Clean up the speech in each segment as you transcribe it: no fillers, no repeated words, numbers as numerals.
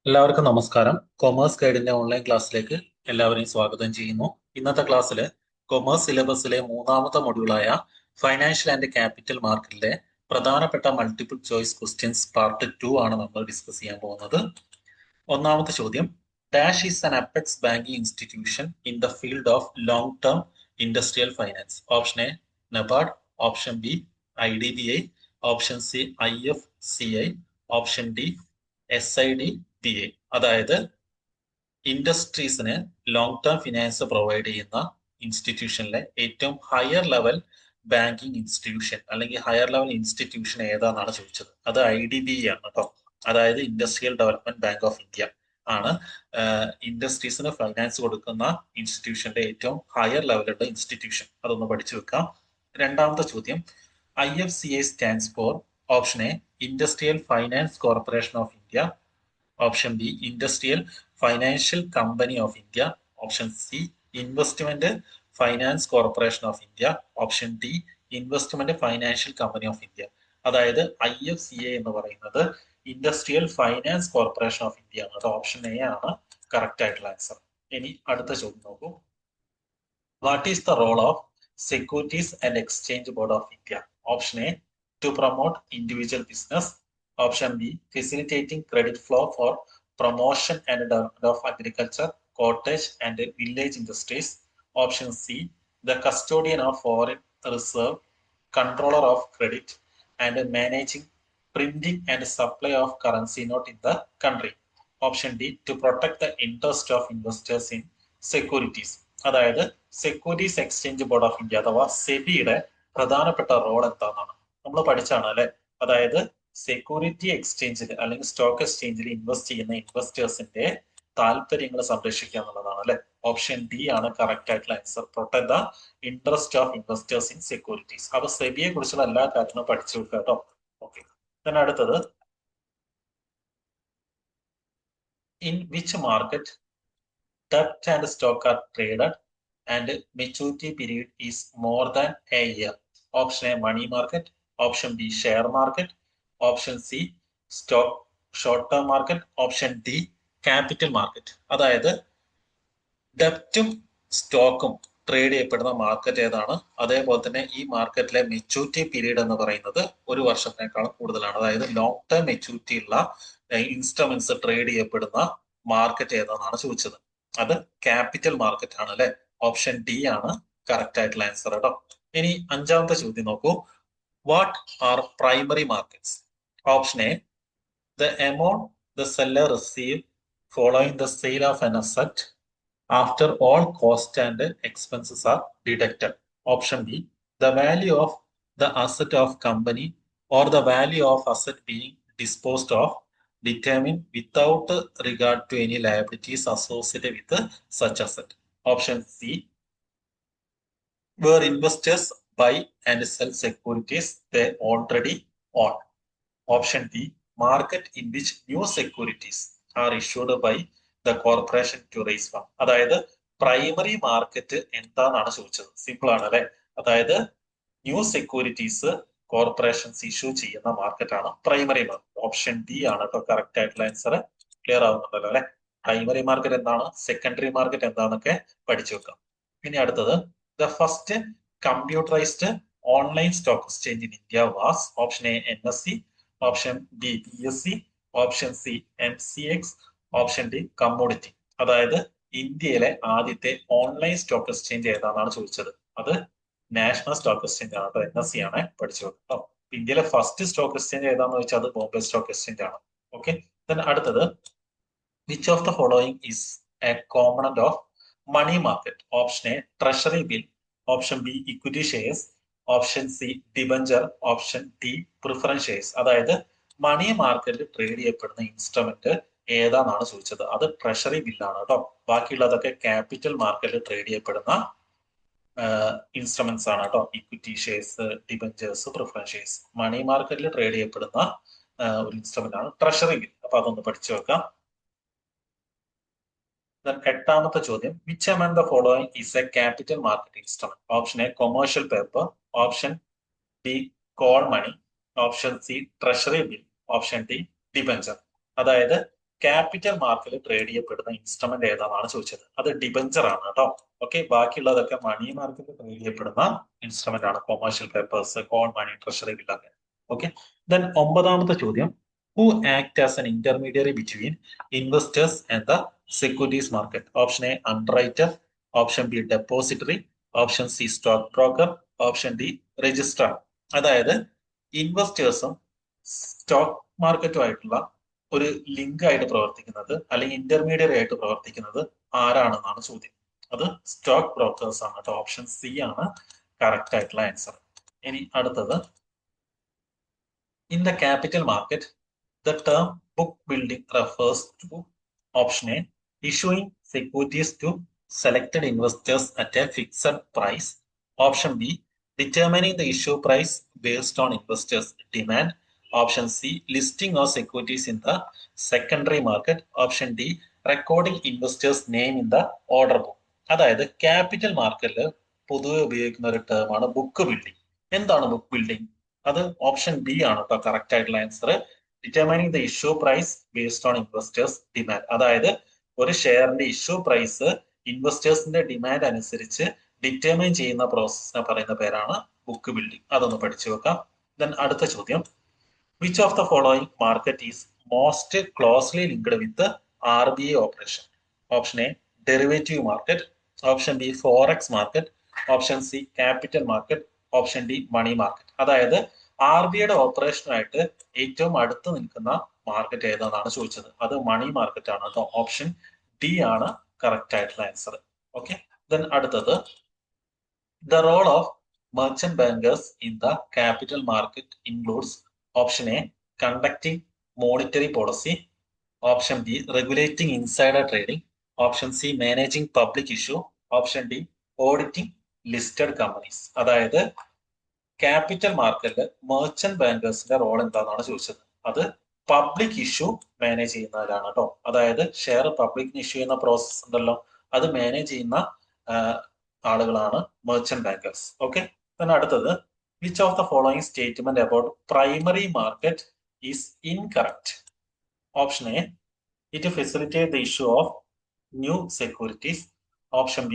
എല്ലാവർക്കും നമസ്കാരം. Commerce ഗൈഡിന്റെ online ക്ലാസ്സിലേക്ക് എല്ലാവരെയും സ്വാഗതം ചെയ്യുന്നു. ഇന്നത്തെ ക്ലാസ്സിൽ കൊമേഴ്സ് സിലബസിലെ മൂന്നാമത്തെ മൊഡ്യൂളായ ഫൈനാൻഷ്യൽ ആൻഡ് ക്യാപിറ്റൽ മാർക്കറ്റിലെ പ്രധാനപ്പെട്ട മൾട്ടിപ്പിൾ ചോയ്സ് ക്വസ്റ്റ്യൻസ് പാർട്ട് 2 ആണ് നമ്മൾ ഡിസ്കസ് ചെയ്യാൻ പോകുന്നത്. ഒന്നാമത്തെ ചോദ്യം, dash is an apex banking institution in the field of long term industrial finance. Option A NABARD, option B IDBI, option C IFCI, option D SIDPA. അതായത് ഇൻഡസ്ട്രീസിന് long term finance provide ചെയ്യുന്ന ഇൻസ്റ്റിറ്റ്യൂഷനിലെ ഏറ്റവും higher level banking institution അല്ലെങ്കിൽ higher level institution ഏതാണെന്നാണ് ചോദിച്ചത്. അത് IDBI ആണ് കേട്ടോ. അതായത് industrial development bank of India ആണ് ഇൻഡസ്ട്രീസിന് ഫൈനാൻസ് കൊടുക്കുന്ന ഇൻസ്റ്റിറ്റ്യൂഷന്റെ ഏറ്റവും ഹയർ ലെവലുള്ള ഇൻസ്റ്റിറ്റ്യൂഷൻ. അതൊന്ന് പഠിച്ചു വെക്കാം. രണ്ടാമത്തെ ചോദ്യം, IFCI stands for option A industrial finance corporation of India, option B industrial financial company of India, option C investment finance corporation of India, option D investment financial company of India. അതായത് IFCA എന്ന് പറയുന്നത് industrial finance corporation of India ആണ്. അത് option A ആണ് correct ആയിട്ടുള്ള answer. ഇനി അടുത്ത ചോദ്യം നോക്കൂ. What is the role of securities and exchange board of India? Option A to promote individual business, option B facilitating credit flow for promotion and development of agriculture, cottage and village industries, option C the custodian of foreign reserve, controller of credit and managing printing and supply of currency note in the country, option D to protect the interest of investors in securities. അതായത് securities exchange board of India അഥവാ സെബിയുടെ പ്രധാനപ്പെട്ട role എന്താണെന്നാണ് നമ്മൾ പഠിച്ചാണ് അല്ലെ. അതായത് security എക്സ്ചേഞ്ചിൽ അല്ലെങ്കിൽ സ്റ്റോക്ക് എക്സ്ചേഞ്ചിൽ ഇൻവെസ്റ്റ് ചെയ്യുന്ന ഇൻവെസ്റ്റേഴ്സിന്റെ താല്പര്യങ്ങൾ സംരക്ഷിക്കുക എന്നുള്ളതാണ് അല്ലെ. ഓപ്ഷൻ ഡി ആണ് കറക്റ്റ് ആയിട്ടുള്ള answer. Protect the interest of investors in securities. അപ്പൊ സെബിയെ കുറിച്ചുള്ള എല്ലാ കാര്യങ്ങളും പഠിച്ചു വെക്കുക കേട്ടോ. ഓക്കെ, then അടുത്തത്, in which market debt and stock are traded and maturity period is more than a year? Option A money market, option B share market, option C stock short term market, option D capital market. അതായത് ഡെപ്റ്റും സ്റ്റോക്കും trade ചെയ്യപ്പെടുന്ന market ഏതാണ്, അതേപോലെ തന്നെ ഈ മാർക്കറ്റിലെ maturity period എന്ന് പറയുന്നത് ഒരു വർഷത്തിനേക്കാളും കൂടുതലാണ്. അതായത് ലോങ് ടേം മെച്യൂരിറ്റി ഉള്ള ഇൻസ്ട്രുമെന്റ്സ് ട്രേഡ് ചെയ്യപ്പെടുന്ന മാർക്കറ്റ് ഏതാണെന്നാണ് ചോദിച്ചത്. അത് ക്യാപിറ്റൽ മാർക്കറ്റ് ആണ് അല്ലെ. ഓപ്ഷൻ ഡി ആണ് കറക്റ്റ് ആയിട്ടുള്ള ആൻസർ കേട്ടോ. ഇനി അഞ്ചാമത്തെ ചോദ്യം നോക്കൂ. What are primary markets? Option A the amount the seller receive following the sale of an asset after all cost and expenses are deducted. Option B the value of the asset of company or the value of asset being disposed of determined without regard to any liabilities associated with such asset. Option C where investors buy and sell securities they already own. Option D market in which new securities are issued by the corporation to raise fund. അതായത് primary market എന്താണെന്നാണ് ചോദിച്ചത്. Simple ആണ് അല്ലെ. അതായത് new securities corporations issue ചെയ്യുന്ന മാർക്കറ്റാണ് primary market. Option D ആണ് കേട്ടോ കറക്റ്റ് ആയിട്ടുള്ള ആൻസർ. ക്ലിയർ ആവുന്നുണ്ടല്ലോ അല്ലെ. പ്രൈമറി മാർക്കറ്റ് എന്താണ്, സെക്കൻഡറി മാർക്കറ്റ് എന്താണെന്നൊക്കെ പഠിച്ചു വെക്കാം. ഇനി അടുത്തത്, the first computerised online stock exchange in India was. Option A NSE, option B BSE, option C MCX, option D commodity. അതായത് ഇന്ത്യയിലെ ആദ്യത്തെ ഓൺലൈൻ സ്റ്റോക്ക് എക്സ്ചേഞ്ച് ഏതാണെന്നാണ് ചോദിച്ചത്. അത് നാഷണൽ സ്റ്റോക്ക് എക്സ്ചേഞ്ച് ആണ് കേട്ടോ. NSE ആണ് പഠിച്ചു കേട്ടോ. ഇന്ത്യയിലെ ഫസ്റ്റ് സ്റ്റോക്ക് എക്സ്ചേഞ്ച് ഏതാണെന്ന് ചോദിച്ചാൽ അത് ബോംബെ സ്റ്റോക്ക് എക്സ്ചേഞ്ച് ആണ്. ഓക്കെ, അടുത്തത്, which of the following is a component of money market? Option A treasury bill, option B equity shares, option C debenture, option D preference shares. അതായത് money മാർക്കറ്റിൽ trade ചെയ്യപ്പെടുന്ന instrument ഏതാണെന്നാണ് ചോദിച്ചത്. അത് treasury ബില്ലാണ് കേട്ടോ. ബാക്കിയുള്ളതൊക്കെ ക്യാപിറ്റൽ മാർക്കറ്റിൽ ട്രേഡ് ചെയ്യപ്പെടുന്ന ഇൻസ്ട്രുമെന്റ്സ് ആണ് കേട്ടോ. Equity shares, debentures, preference shares. Money മാർക്കറ്റിൽ ട്രേഡ് ചെയ്യപ്പെടുന്ന ഒരു ഇൻസ്ട്രുമെന്റ് ആണ് ട്രഷറി ബിൽ. അപ്പൊ അതൊന്ന് പഠിച്ചു വെക്കാം. എട്ടാമത്തെ ചോദ്യം, which among the following is a capital market instrument? Option A commercial paper, option B call money, option C treasury bill, option D debenture. അതായത് ക്യാപിറ്റൽ മാർക്കറ്റിൽ ട്രേഡ് ചെയ്യപ്പെടുന്ന ഇൻസ്ട്രുമെന്റ് ഏതാണെന്നാണ് ചോദിച്ചത്. അത് ഡിബഞ്ചർ ആണ് കേട്ടോ. ഓക്കെ, ബാക്കിയുള്ളതൊക്കെ മണി മാർക്കറ്റിൽ ട്രേഡ് ചെയ്യപ്പെടുന്ന ഇൻസ്ട്രുമെന്റ് ആണ്. Commercial papers, call money, treasury ബില്ലൊക്കെ. ഓക്കെ, ദെൻ 9ാമത്തെ ചോദ്യം, who act as an intermediary between investors and the securities market? Option A underwriter, option B depository, option C stock broker, option D registrar. അതായത് ഇൻവെസ്റ്റേഴ്സും stock മാർക്കറ്റുമായിട്ടുള്ള ഒരു link ആയിട്ട് പ്രവർത്തിക്കുന്നത് അല്ലെങ്കിൽ intermediary ആയിട്ട് പ്രവർത്തിക്കുന്നത് ആരാണെന്നാണ് ചോദ്യം. അത് സ്റ്റോക്ക് ബ്രോക്കേഴ്സ് ആണ് കേട്ടോ. ഓപ്ഷൻ സി ആണ് കറക്റ്റ് ആയിട്ടുള്ള ആൻസർ. ഇനി അടുത്തത്, in the capital market the term book building refers to option A issuing securities to selected investors at a fixed price, option B determining the issue price based on investors demand, option C listing of securities in the secondary market, option D recording investors name in the order book. അതായത് capital മാർക്കറ്റിൽ പൊതുവെ ഉപയോഗിക്കുന്ന ഒരു ടേമാണ് book building. എന്താണ് book building? അത് option B ആണ് കേട്ടോ കറക്റ്റ് ആയിട്ടുള്ള answer. Determining the issue price based on investors demand. അതായത് ഒരു ഷെയറിന്റെ ഇഷ്യൂ പ്രൈസ് ഇൻവെസ്റ്റേഴ്സിന്റെ ഡിമാൻഡ് അനുസരിച്ച് ഡിറ്റർമൈൻ ചെയ്യുന്ന പ്രോസസ്സിനെ പറയുന്ന പേരാണ് ബുക്ക് ബിൽഡിംഗ്. അതൊന്ന് പഠിച്ചു വെക്കാം. ദെൻ അടുത്ത ചോദ്യം, which of the following market is most closely linked with the RBI operation? Option A derivative market, option B forex market, option C capital market, option D money market. അതായത് RBIയുടെ ഓപ്പറേഷനുമായിട്ട് ഏറ്റവും അടുത്ത് നിൽക്കുന്ന market ഏതാണെന്നാണ് ചോദിച്ചത്. അത് money market ആണ് കേട്ടോ. Option D ആണ് correct ആയിട്ടുള്ള ആൻസർ. ഓക്കെ, ദെൻ അടുത്തത്, the role of merchant bankers in the capital market includes option A conducting monetary policy, option B regulating insider trading, option C managing public issue, option D auditing listed companies. അതായത് capital മാർക്കറ്റിൽ merchant ബാങ്കേഴ്സിന്റെ role എന്താണെന്നാണ് ചോദിച്ചത്. അത് public issue manage ചെയ്യുന്നവരാണ് കേട്ടോ. അതായത് share പബ്ലിക്കിന് issue ചെയ്യുന്ന പ്രോസസ് ഉണ്ടല്ലോ, അത് മാനേജ് ചെയ്യുന്ന ആളുകളാണ് മെർച്ചന്റ് ബാങ്കേഴ്സ്. ഓക്കെ, then അടുത്തത്, which of the following statement about primary market is incorrect? Option A, it facilitates the issue of new securities. Option B,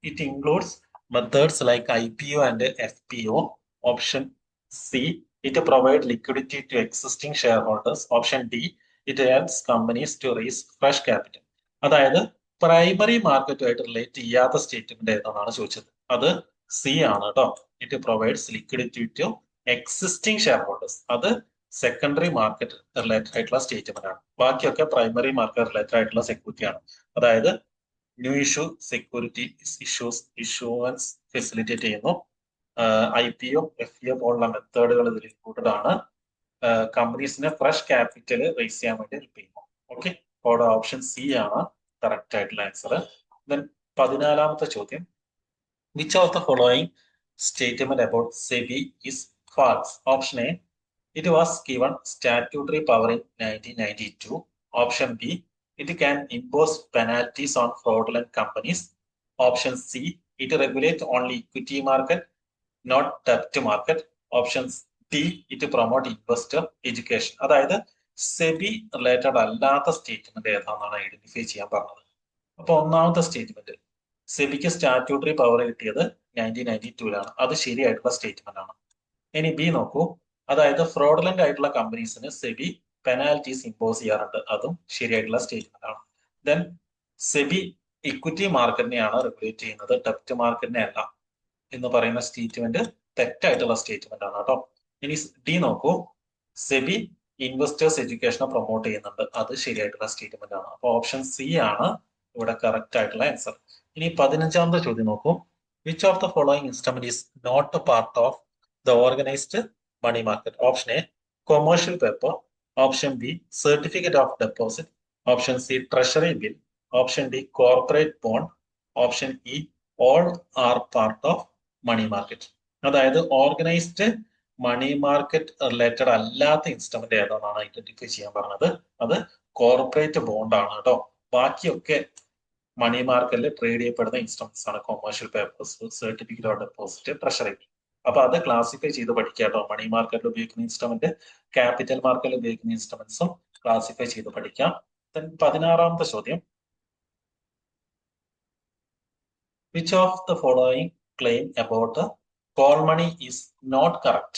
it includes methods like IPO and FPO. Option C, it provides liquidity to existing shareholders. Option D, it helps companies to raise fresh capital. അതായത് primary മാർക്കറ്റുമായിട്ട് relate ചെയ്യാത്ത statement ഏതാണെന്നാണ് ചോദിച്ചത്. അത് C ആണ് കേട്ടോ. It provides liquidity to existing shareholders. അത് secondary market related ആയിട്ടുള്ള സ്റ്റേറ്റ്മെന്റ് ആണ്. ബാക്കിയൊക്കെ പ്രൈമറി മാർക്കറ്റ് റിലേറ്റഡ് ആയിട്ടുള്ള സെക്യൂരിറ്റി ആണ്. അതായത് new issue security issuance facilitate ചെയ്യുന്നു. IPO, FPO പോലുള്ള മെത്തേഡുകൾ ഇതിൽ ഇൻക്ലൂഡഡ് ആണ്. കമ്പനീസിന് ഫ്രഷ് ക്യാപിറ്റൽ റേസ് ചെയ്യാൻ വേണ്ടി ഹെൽപ്പ് ചെയ്യുന്നു. ഓക്കെ, അവിടെ ഓപ്ഷൻ സി ആണ് കറക്റ്റ് ആയിട്ടുള്ള ആൻസർ. ദെൻ 14ാമത്തെ ചോദ്യം, which of the following statement about SEBI is false? Option A, it was given statutory power in 1992. Option B, it can impose penalties on fraudulent companies. Option C, it regulates only equity market, not debt market. Option D, it promote investor education. അതായത് SEBI related അല്ലാത്ത statement ഏതാണെന്നാണ് identify ചെയ്യാൻ പറഞ്ഞത്. അപ്പൊ ഒന്നാമത്തെ statement, സെബിക്ക് statutory power കിട്ടിയത് 1992 അത് ശരിയായിട്ടുള്ള statement ആണ്. ഇനി ബി നോക്കൂ, അതായത് ഫ്രോഡുലന്റ് ആയിട്ടുള്ള കമ്പനീസിന് സെബി പെനാൽറ്റീസ് ഇമ്പോസ് ചെയ്യാറുണ്ട്. അതും ശരിയായിട്ടുള്ള സ്റ്റേറ്റ്മെന്റ് ആണ്. ദെൻ സെബി ഇക്വിറ്റി മാർക്കറ്റിനെയാണ് റെഗുലേറ്റ് ചെയ്യുന്നത്, ഡെപ്റ്റ് മാർക്കറ്റിനെ അല്ല എന്ന് പറയുന്ന സ്റ്റേറ്റ്മെന്റ് തെറ്റായിട്ടുള്ള സ്റ്റേറ്റ്മെന്റ് ആണ് കേട്ടോ. ഇനി ഡി നോക്കൂ, സെബി ഇൻവെസ്റ്റേഴ്സ് എഡ്യൂക്കേഷനെ പ്രൊമോട്ട് ചെയ്യുന്നുണ്ട്. അത് ശരിയായിട്ടുള്ള സ്റ്റേറ്റ്മെന്റ് ആണ്. അപ്പൊ ഓപ്ഷൻ സി ആണ് ഇവിടെ കറക്റ്റ് ആയിട്ടുള്ള ആൻസർ. ഇനി 15ാമത്തെ ചോദ്യം നോക്കൂ, which of the following instrument is not a part of the organised money market? Option A commercial paper, option B certificate of deposit, option C treasury bill, option D corporate bond, option E all are part of money market. അതായത് organised money market related അല്ലാത്ത instrument ഏതാണെന്നാണ് identify ചെയ്യാൻ പറഞ്ഞത്. അത് corporate bond ആണ് കേട്ടോ. ബാക്കിയൊക്കെ മണി മാർക്കറ്റിൽ ട്രേഡ് ചെയ്യപ്പെടുന്ന ഇൻസ്ട്രുമെന്റ്സ് ആണ്. Commercial papers, certificate of deposit, treasury bill. അപ്പൊ അത് ക്ലാസിഫൈ ചെയ്ത് പഠിക്കുക കേട്ടോ. മണി മാർക്കറ്റിൽ ഉപയോഗിക്കുന്ന ഇൻസ്ട്രുമെന്റ്, ക്യാപിറ്റൽ മാർക്കറ്റിൽ ഉപയോഗിക്കുന്ന ഇൻസ്ട്രുമെന്റ്സും ക്ലാസിഫൈ ചെയ്ത് പഠിക്കാം. 16ാമത്തെ ചോദ്യം. Which of the following claim about the call money is not correct?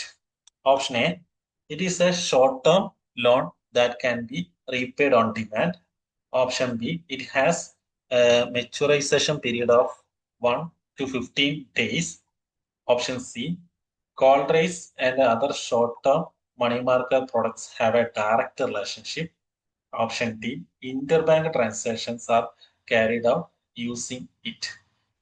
Option A, it is a short-term loan that can be repaid on demand. Option B, it has a maturization period of 1 to 15 days. Option C, call rates and other short-term money market products have a direct relationship. Option D, interbank transactions are carried out using it.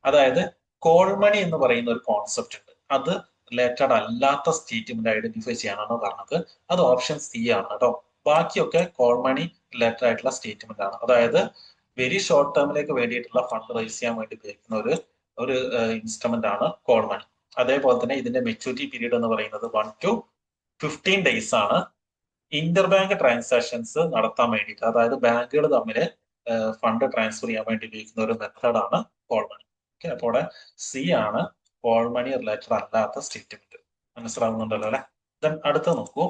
അതായത് call money എന്ന് പറയുന്ന ഒരു concept ഉണ്ട്. അത് related അല്ലാത്ത statement identify ചെയ്യാനാണ് പറഞ്ഞത്. അത് ഓപ്ഷൻ സി ആണ് കേട്ടോ. ബാക്കിയൊക്കെ കോൾ മണി റിലേറ്റഡ് ആയിട്ടുള്ള സ്റ്റേറ്റ്മെന്റ് ആണ്. അതായത് വെരി ഷോർട്ട് ടേമിലേക്ക് വേണ്ടിയിട്ടുള്ള ഫണ്ട് റൈസ് ചെയ്യാൻ വേണ്ടി ഉപയോഗിക്കുന്ന ഒരു ഇൻസ്ട്രുമെന്റ് ആണ് കോൾ മണി. അതേപോലെ തന്നെ ഇതിന്റെ മെച്യൂരിറ്റി പീരീഡ് എന്ന് പറയുന്നത് 1 to 15 days ആണ്. ഇന്റർബാങ്ക് ട്രാൻസാക്ഷൻസ് നടത്താൻ വേണ്ടിയിട്ട്, അതായത് ബാങ്കുകൾ തമ്മിൽ ഫണ്ട് ട്രാൻസ്ഫർ ചെയ്യാൻ വേണ്ടി ഉപയോഗിക്കുന്ന ഒരു മെത്തേഡാണ് കോൾ മണി. ഓക്കെ, അപ്പോൾ സി ആണ് കോൾ മണി റിലേറ്റഡ് അല്ലാത്ത സ്റ്റേറ്റ്മെന്റ്. മനസ്സിലാവുന്നുണ്ടല്ലോ അല്ലെ? ദെൻ അടുത്ത നോക്കൂ.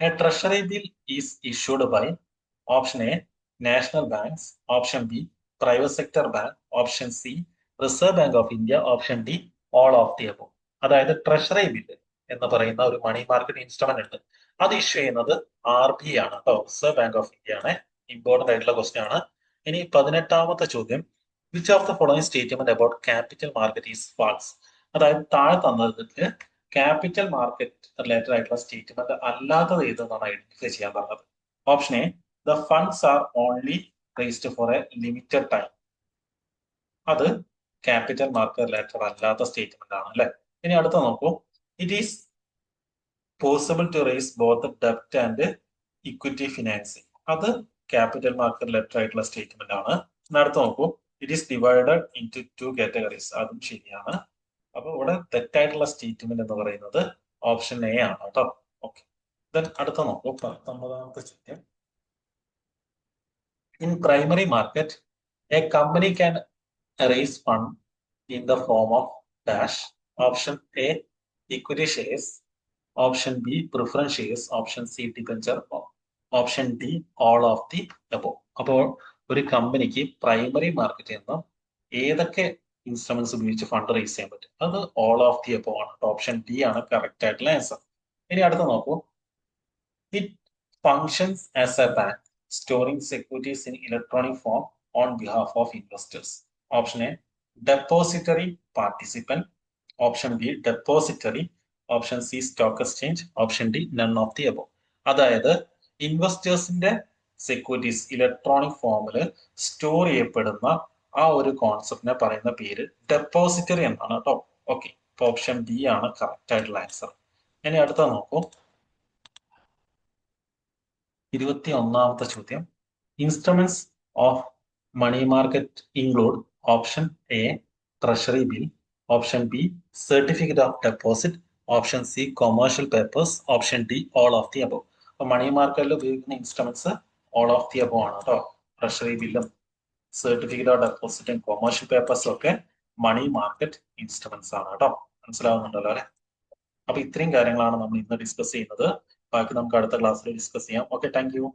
A treasury bill is issued by option A national banks, option B private sector bank, option C reserve bank of India, option D all of the above. അതായത് treasury bill എന്ന് പറയുന്ന ഒരു money market instrument ഉണ്ട്. അത് issue ചെയ്യുന്നത് RBI ആണ് കേട്ടോ, Reserve bank of India ആണ്. ഇമ്പോർട്ടന്റ് ആയിട്ടുള്ള ക്വസ്റ്റ്യൻ ആണ്. ഇനി 18ാമത്തെ ചോദ്യം. Which of the following statement about capital market is false? അതായത് താഴെ തന്നതിൽ ക്യാപിറ്റൽ മാർക്കറ്റ് റിലേറ്റഡ് ആയിട്ടുള്ള സ്റ്റേറ്റ്മെന്റ് അല്ലാത്തത് ഏതെന്നാണ് ഐഡന്റിഫൈ ചെയ്യാൻ പറഞ്ഞത്. Option A, the funds are only raised for a limited time. അത് ക്യാപിറ്റൽ മാർക്കറ്റ് റിലേറ്റഡ് അല്ലാത്ത സ്റ്റേറ്റ്മെന്റ് ആണ് അല്ലെ? ഇനി അടുത്ത നോക്കൂ. It is possible to raise both ഡെപ്റ്റ് ആൻഡ് ഇക്വിറ്റി ഫിനാൻസിങ്. അത് ക്യാപിറ്റൽ മാർക്കറ്റ് റിലേറ്റഡ് ആയിട്ടുള്ള സ്റ്റേറ്റ്മെന്റ് ആണ്. അടുത്ത് നോക്കൂ. It is divided into 2 categories. അതും ശരിയാണ്. അപ്പൊ ഇവിടെ തെറ്റായിട്ടുള്ള സ്റ്റേറ്റ്മെന്റ് എന്ന് പറയുന്നത് ഓപ്ഷൻ എ ആണ് കേട്ടോ. ഓക്കെ, ദെൻ അടുത്ത നോക്കൂ. 19ാമത്തെ ചോദ്യം. In primary market a company can raise fund in the form of dash. Option A equity shares, option B preference shares, option C debenture, option D all of the above. അപ്പോൾ ഒരു കമ്പനിക്ക് primary മാർക്കറ്റിൽ നിന്ന് ഏതൊക്കെ instruments ഉപയോഗിച്ച് fund raise ചെയ്യാൻ പറ്റും? അത് ഓൾ ഓഫ് ദി അബോവ് ആണ്. ഓപ്ഷൻ ഡി ആണ് കറക്റ്റ് ആയിട്ടുള്ള ആൻസർ. ഇനി അടുത്ത നോക്കൂ. It functions as A bank storing securities in electronic form on behalf of investors. Option A depository participant, option B depository, option C stock exchange, option D none of the above. അതായത് ഇൻവെസ്റ്റേഴ്സിന്റെ securities electronic ഫോമിൽ store ചെയ്യപ്പെടുന്ന ആ ഒരു കോൺസെപ്റ്റിനെ പറയുന്ന പേര് depository എന്നാണ് കേട്ടോ. Okay, അപ്പൊ ഓപ്ഷൻ ഡി ആണ് കറക്റ്റ് ആയിട്ടുള്ള ആൻസർ. ഇനി അടുത്ത നോക്കൂ. 21ാമത്തെ ചോദ്യം. Instruments of money market include option A treasury bill, option B certificate of deposit, option C commercial papers, option D all of the above. അപ്പൊ മണി മാർക്കറ്റിൽ ഉപയോഗിക്കുന്ന instruments all of the above ആണ് കേട്ടോ. ട്രഷറി ബില്ലും certificate of ഡെപ്പോസിറ്റും commercial പേപ്പേഴ്സും ഒക്കെ money market instruments ആണ് കേട്ടോ. മനസ്സിലാവുന്നുണ്ടല്ലോ അല്ലെ? അപ്പൊ ഇത്രയും കാര്യങ്ങളാണ് നമ്മൾ ഇന്ന് ഡിസ്കസ് ചെയ്യുന്നത്. ബാക്കി നമുക്ക് അടുത്ത ക്ലാസ്സിൽ ഡിസ്കസ് ചെയ്യാം. Okay, thank you.